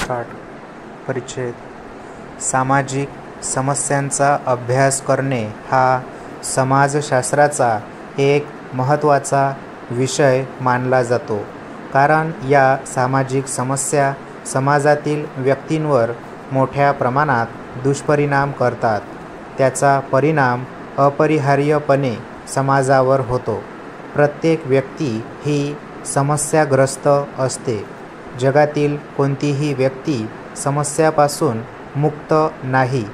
Start. परिच्छेद. सामाजिक समस्यांचा अभ्यास करणे हा समाजशास्त्राचा एक महत्त्वाचा विषय मानला जातो, कारण या सामाजिक समस्या समाजातील व्यक्तींवर मोठ्या प्रमाणात दुष्परिणाम करतात. त्याचा परिणाम अपरिहार्यपणे समाजावर होतो. प्रत्येक व्यक्ती ही समस्याग्रस्त असते. जगातील कोणतीही व्यक्ती समस्यापासून मुक्त नाही.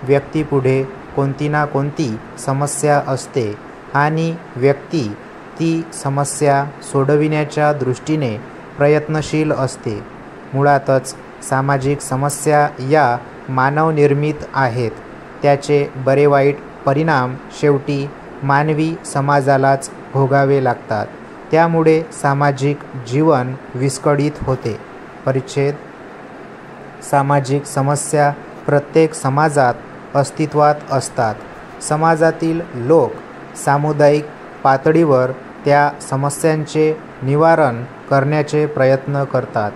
व्यक्तीपुढे कोणती ना कोणती समस्या असते आणि व्यक्ती ती समस्या सोडविण्याच्या दृष्टीने प्रयत्नशील असते. मुळातच सामाजिक समस्या या मानवनिर्मित आहेत. त्याचे बरे वाईट परिणाम शेवटी मानवी समाजालाच भोगावे लागतात. त्यामुळे सामाजिक जीवन विस्कळीत होते. परिच्छेद. सामाजिक समस्या प्रत्येक समाजात अस्तित्वात असतात. समाजातील लोक सामुदायिक पातळीवर त्या समस्यांचे निवारण करण्याचे प्रयत्न करतात.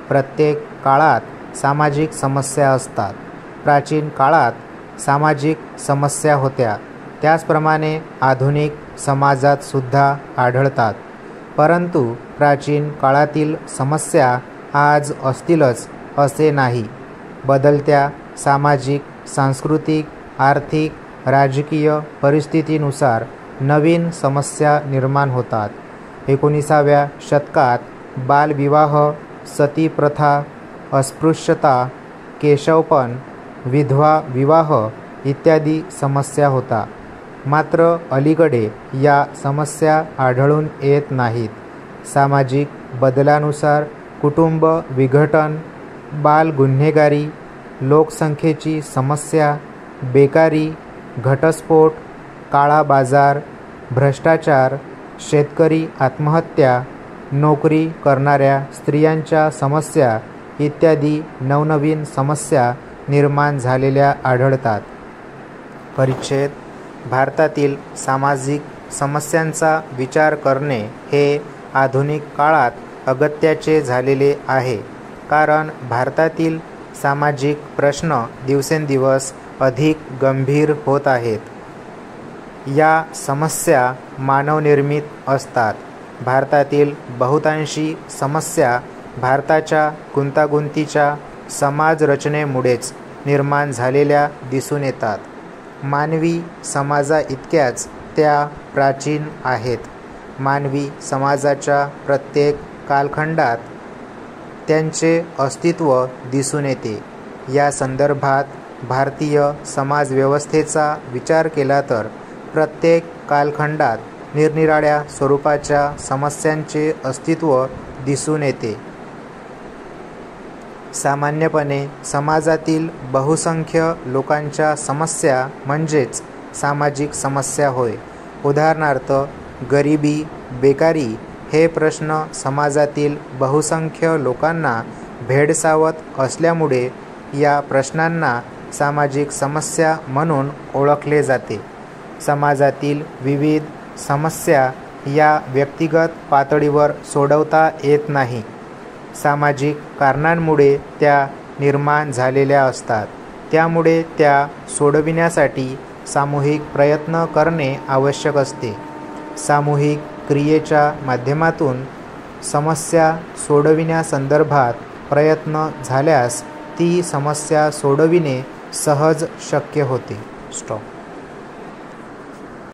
प्रत्येक काळात सामाजिक समस्या असतात. प्राचीन काळात सामाजिक समस्या होत्या, त्याचप्रमाणे आधुनिक समाजात सुद्धा आढळतात. परंतु प्राचीन काळातील समस्या आज असतीलच असे नाही. बदलत्या सामाजिक, सांस्कृतिक, आर्थिक, राजकीय परिस्थितीनुसार नवीन समस्या निर्माण होतात. 19व्या शतकात बालविवाह, सतीप्रथा, अस्पृश्यता, केशवपण, विधवा विवाह इत्यादी समस्या होता. मात्र अलीकडे या समस्या आढळून येत नाहीत. सामाजिक बदलानुसार कुटुंब विघटन, बाल गुन्हेगारी, लोकसंख्येची समस्या, बेकारी, घटस्फोट, काळा बाजार, भ्रष्टाचार, शेतकरी आत्महत्या, नोकरी करणाऱ्या स्त्रियांच्या समस्या इत्यादी नवनवीन समस्या निर्माण झालेल्या आढळतात. परिच्छेद. भारतातील सामाजिक समस्यांचा विचार करणे हे आधुनिक काळात अगत्याचे झालेले आहे, कारण भारतातील सामाजिक प्रश्न दिवसेंदिवस अधिक गंभीर होत आहेत. या समस्या मानवनिर्मित असतात. भारतातील बहुतांशी समस्या भारताच्या गुंतागुंतीच्या समाजरचनेमुळेच निर्माण झालेल्या दिसून येतात. मानवी समाजाइतक्याच त्या प्राचीन आहेत. मानवी समाजाच्या प्रत्येक कालखंडात त्यांचे अस्तित्व दिसून येते. या संदर्भात भारतीय समाजव्यवस्थेचा विचार केला तर प्रत्येक कालखंडात निरनिराळ्या स्वरूपाच्या समस्यांचे अस्तित्व दिसून येते. सामान्यपणे समाजातील बहुसंख्य लोकांच्या समस्या म्हणजेच सामाजिक समस्या होय. उदाहरणार्थ, गरिबी, बेकारी हे प्रश्न समाजातील बहुसंख्य लोकांना भेडसावत असल्यामुळे या प्रश्नांना सामाजिक समस्या म्हणून ओळखले जाते. समाजातील विविध समस्या या व्यक्तिगत पातळीवर सोडवता येत नाही. सामाजिक कारणांमुळे त्या निर्माण झालेल्या असतात. त्यामुळे त्या सोडविण्यासाठी सामूहिक प्रयत्न करणे आवश्यक असते. सामूहिक क्रियेच्या माध्यमातून समस्या सोडविण्यासंदर्भात प्रयत्न झाल्यास ती समस्या सोडविणे सहज शक्य होते. स्टॉप.